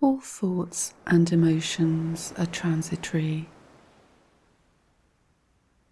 All thoughts and emotions are transitory,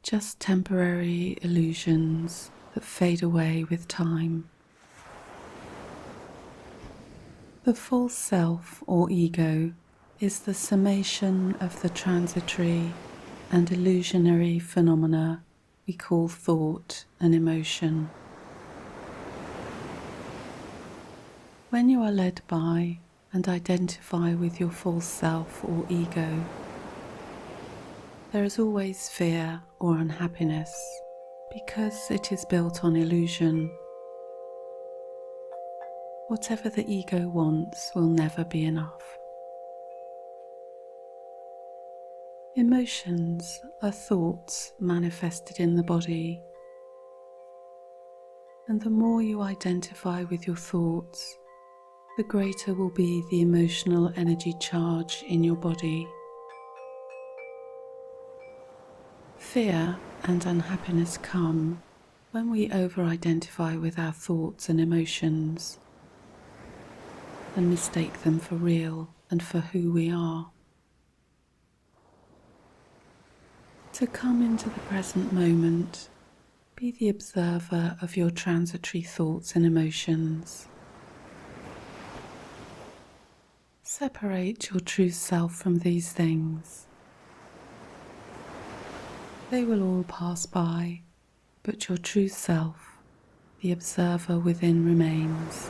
just temporary illusions that fade away with time. The false self or ego is the summation of the transitory and illusionary phenomena we call thought and emotion. When you are led by and identify with your false self or ego, there is always fear or unhappiness because it is built on illusion. Whatever the ego wants will never be enough. Emotions are thoughts manifested in the body, and the more you identify with your thoughts, the greater will be the emotional energy charge in your body. Fear and unhappiness come when we over-identify with our thoughts and emotions and mistake them for real and for who we are. To come into the present moment, be the observer of your transitory thoughts and emotions. Separate your true self from these things. They will all pass by, but your true self, the observer within, remains.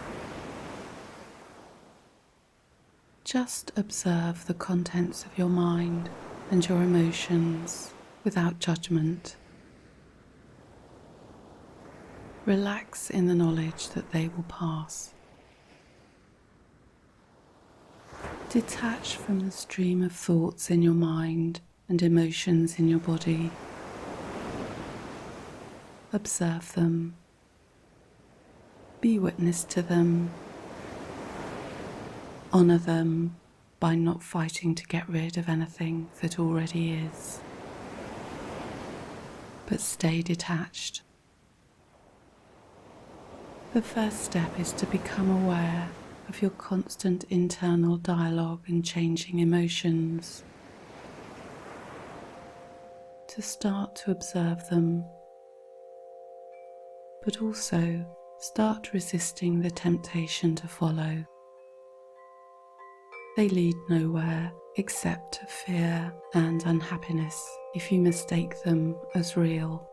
Just observe the contents of your mind and your emotions without judgment. Relax in the knowledge that they will pass. Detach from the stream of thoughts in your mind and emotions in your body. Observe them. Be witness to them. Honor them by not fighting to get rid of anything that already is, but stay detached. The first step is to become aware of your constant internal dialogue and changing emotions. To start to observe them, but also start resisting the temptation to follow. They lead nowhere except to fear and unhappiness if you mistake them as real.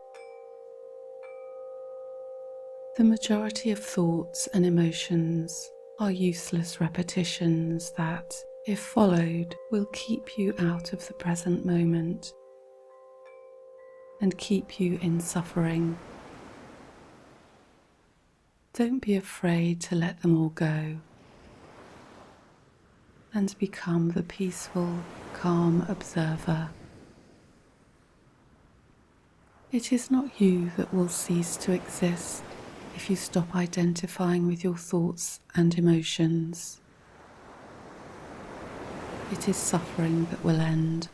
The majority of thoughts and emotions are useless repetitions that, if followed, will keep you out of the present moment and keep you in suffering. Don't be afraid to let them all go and become the peaceful, calm observer. It is not you that will cease to exist if you stop identifying with your thoughts and emotions. It is suffering that will end.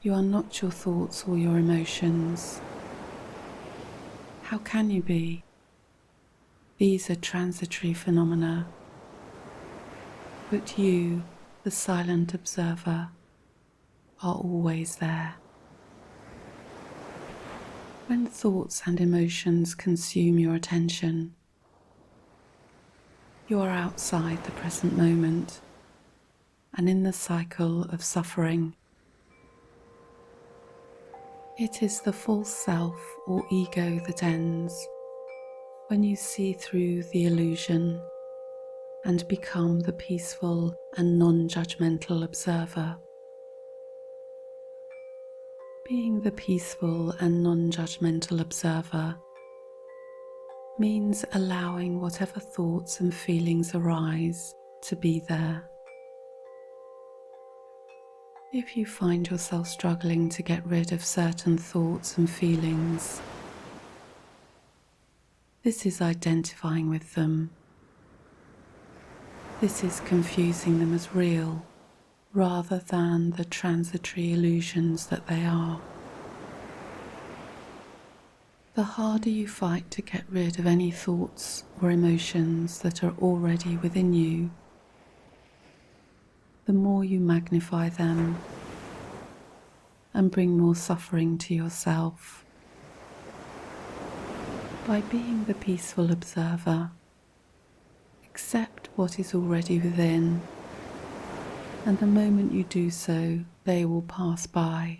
You are not your thoughts or your emotions. How can you be? These are transitory phenomena. But you, the silent observer, are always there. When thoughts and emotions consume your attention, you are outside the present moment and in the cycle of suffering. It is the false self or ego that ends when you see through the illusion and become the peaceful and non-judgmental observer. Being the peaceful and non-judgmental observer means allowing whatever thoughts and feelings arise to be there. If you find yourself struggling to get rid of certain thoughts and feelings, this is identifying with them. This is confusing them as real rather than the transitory illusions that they are. The harder you fight to get rid of any thoughts or emotions that are already within you, the more you magnify them and bring more suffering to yourself. By being the peaceful observer, accept what is already within, and the moment you do so, they will pass by.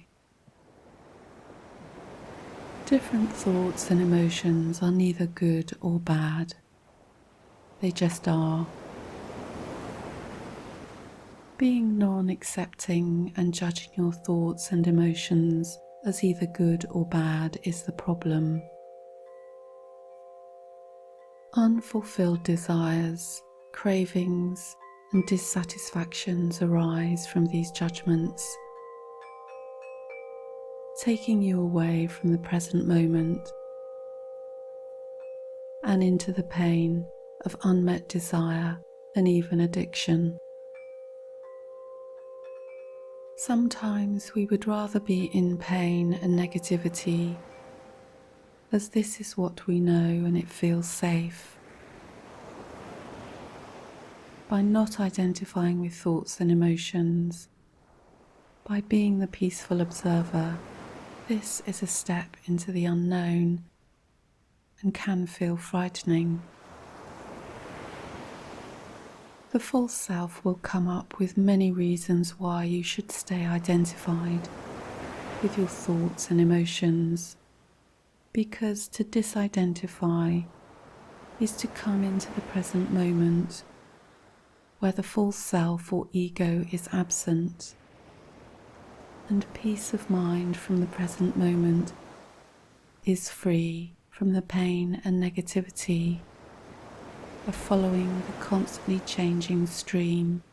Different thoughts and emotions are neither good or bad. They just are. Being non-accepting and judging your thoughts and emotions as either good or bad is the problem. Unfulfilled desires, cravings, and dissatisfactions arise from these judgments, taking you away from the present moment and into the pain of unmet desire and even addiction. Sometimes we would rather be in pain and negativity, as this is what we know and it feels safe. By not identifying with thoughts and emotions, by being the peaceful observer, this is a step into the unknown and can feel frightening. The false self will come up with many reasons why you should stay identified with your thoughts and emotions, because to disidentify is to come into the present moment where the false self or ego is absent, and peace of mind from the present moment is free from the pain and negativity of following the constantly changing stream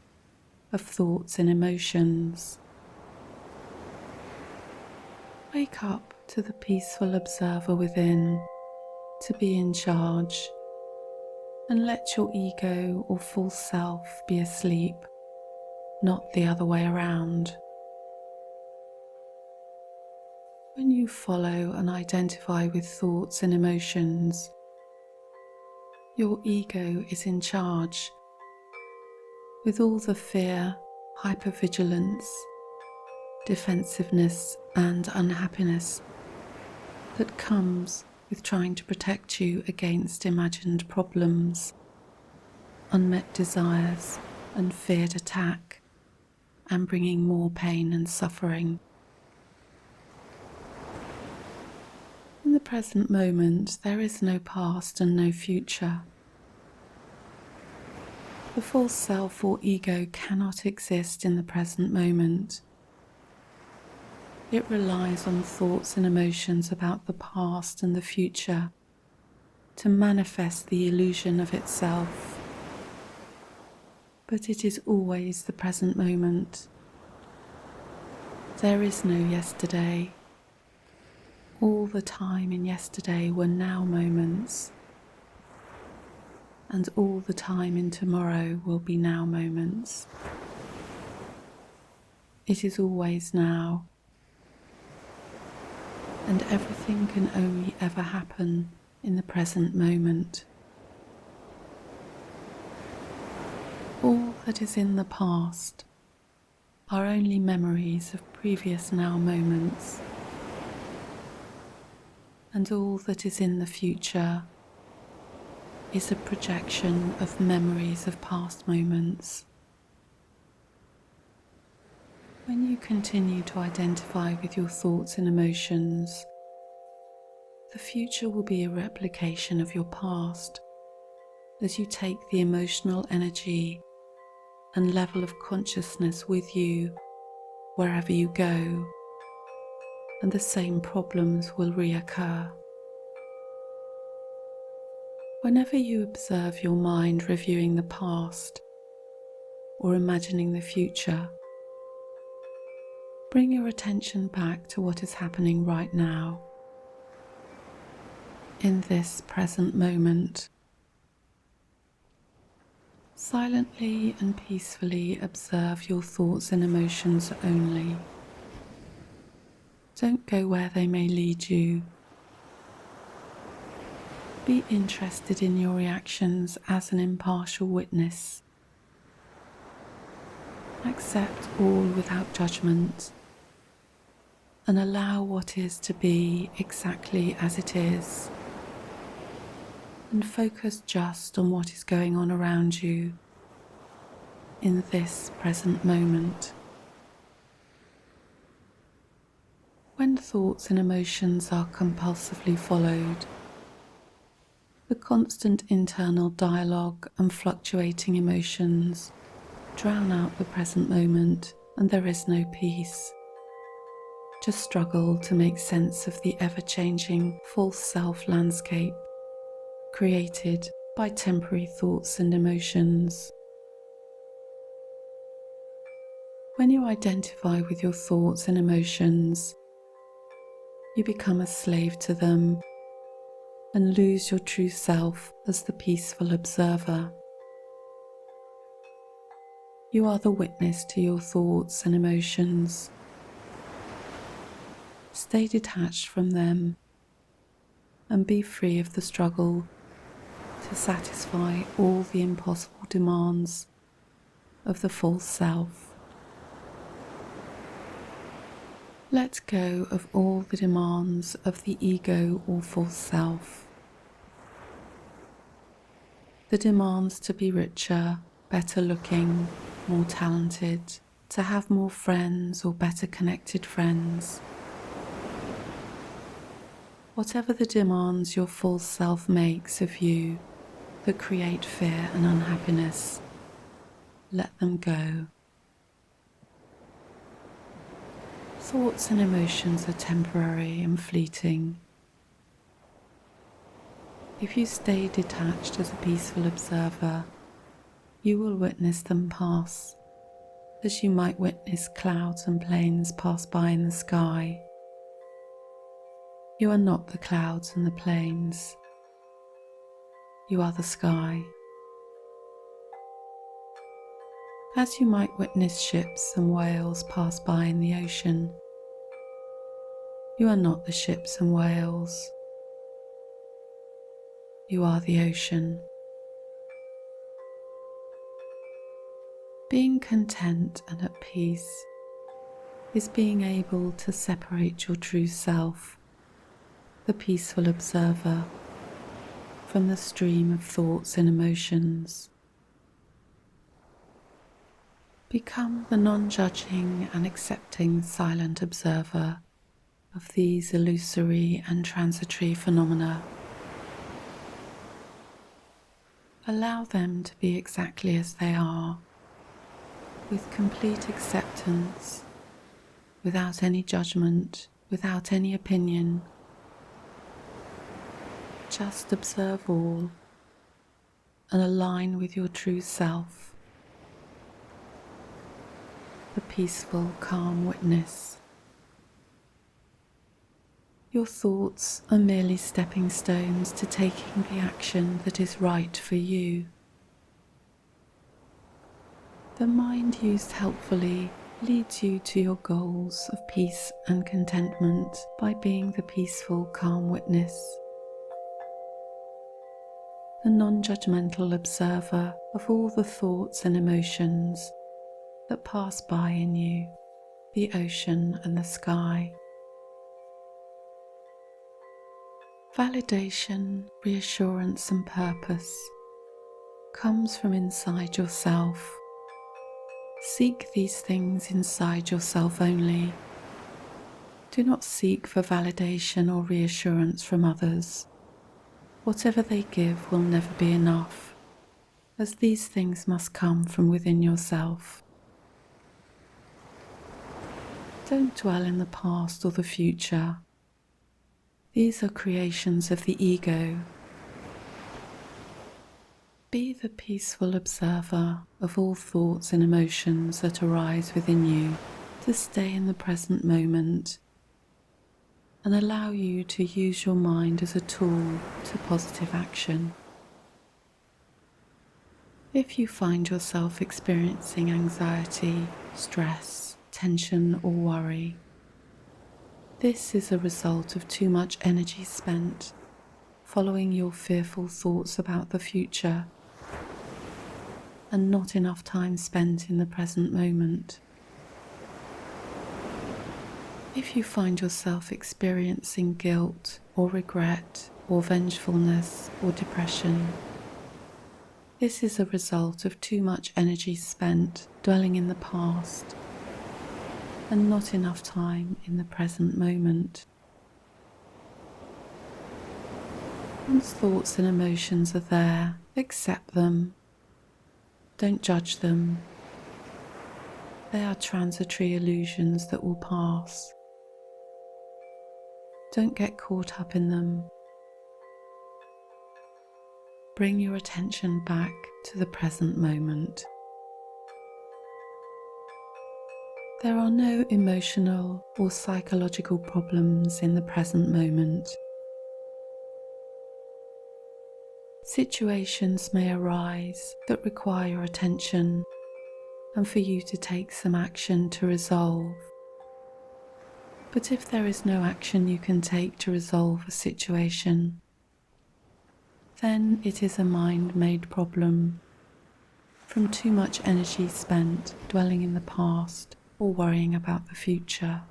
of thoughts and emotions. Wake up to the peaceful observer within to be in charge, and let your ego or false self be asleep, not the other way around. When you follow and identify with thoughts and emotions, your ego is in charge, with all the fear, hypervigilance, defensiveness, and unhappiness that comes with trying to protect you against imagined problems, unmet desires, and feared attack, and bringing more pain and suffering. In the present moment, there is no past and no future. The false self or ego cannot exist in the present moment. It relies on thoughts and emotions about the past and the future to manifest the illusion of itself. But it is always the present moment. There is no yesterday. All the time in yesterday were now moments, and all the time in tomorrow will be now moments. It is always now, and everything can only ever happen in the present moment. All that is in the past are only memories of previous now moments, and all that is in the future is a projection of memories of past moments. When you continue to identify with your thoughts and emotions, the future will be a replication of your past as you take the emotional energy and level of consciousness with you wherever you go, and the same problems will reoccur. Whenever you observe your mind reviewing the past or imagining the future, bring your attention back to what is happening right now, in this present moment. Silently and peacefully observe your thoughts and emotions only. Don't go where they may lead you. Be interested in your reactions as an impartial witness. Accept all without judgment and allow what is to be exactly as it is, and focus just on what is going on around you in this present moment. When thoughts and emotions are compulsively followed, the constant internal dialogue and fluctuating emotions drown out the present moment, and there is no peace. Just struggle to make sense of the ever-changing false self landscape created by temporary thoughts and emotions. When you identify with your thoughts and emotions, you become a slave to them and lose your true self as the peaceful observer. You are the witness to your thoughts and emotions. Stay detached from them and be free of the struggle to satisfy all the impossible demands of the false self. Let go of all the demands of the ego or false self. The demands to be richer, better looking, more talented, to have more friends or better connected friends. Whatever the demands your false self makes of you that create fear and unhappiness, let them go. Thoughts and emotions are temporary and fleeting. If you stay detached as a peaceful observer, you will witness them pass, as you might witness clouds and planes pass by in the sky. You are not the clouds and the planes. You are the sky. As you might witness ships and whales pass by in the ocean, you are not the ships and whales. You are the ocean. Being content and at peace is being able to separate your true self, the peaceful observer, from the stream of thoughts and emotions. Become the non-judging and accepting silent observer of these illusory and transitory phenomena. Allow them to be exactly as they are, with complete acceptance, without any judgment, without any opinion. Just observe all and align with your true self, the peaceful, calm witness. Your thoughts are merely stepping stones to taking the action that is right for you. The mind used helpfully leads you to your goals of peace and contentment by being the peaceful, calm witness, the non-judgmental observer of all the thoughts and emotions that pass by in you, the ocean and the sky. Validation, reassurance and purpose comes from inside yourself. Seek these things inside yourself only. Do not seek for validation or reassurance from others. Whatever they give will never be enough, as these things must come from within yourself. Don't dwell in the past or the future. These are creations of the ego. Be the peaceful observer of all thoughts and emotions that arise within you to stay in the present moment and allow you to use your mind as a tool to positive action. If you find yourself experiencing anxiety, stress, tension or worry, this is a result of too much energy spent following your fearful thoughts about the future. and not enough time spent in the present moment. If you find yourself experiencing guilt or regret or vengefulness or depression, this is a result of too much energy spent dwelling in the past and not enough time in the present moment. Once thoughts and emotions are there, accept them. Don't judge them. They are transitory illusions that will pass. Don't get caught up in them. Bring your attention back to the present moment. There are no emotional or psychological problems in the present moment. Situations may arise that require your attention and for you to take some action to resolve. But if there is no action you can take to resolve a situation, then it is a mind-made problem from too much energy spent dwelling in the past or worrying about the future.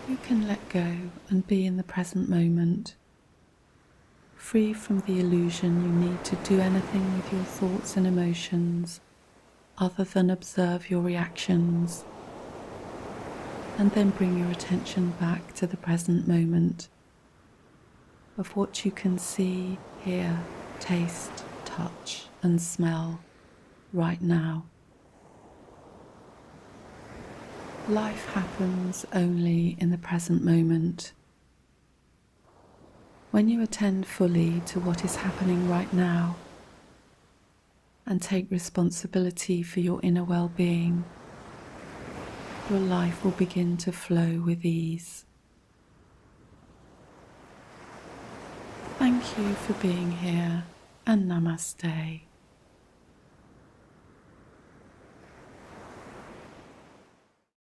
You can let go and be in the present moment, free from the illusion you need to do anything with your thoughts and emotions other than observe your reactions, and then bring your attention back to the present moment of what you can see, hear, taste, touch, and smell right now. Life happens only in the present moment. When you attend fully to what is happening right now and take responsibility for your inner well-being, your life will begin to flow with ease. Thank you for being here, and Namaste.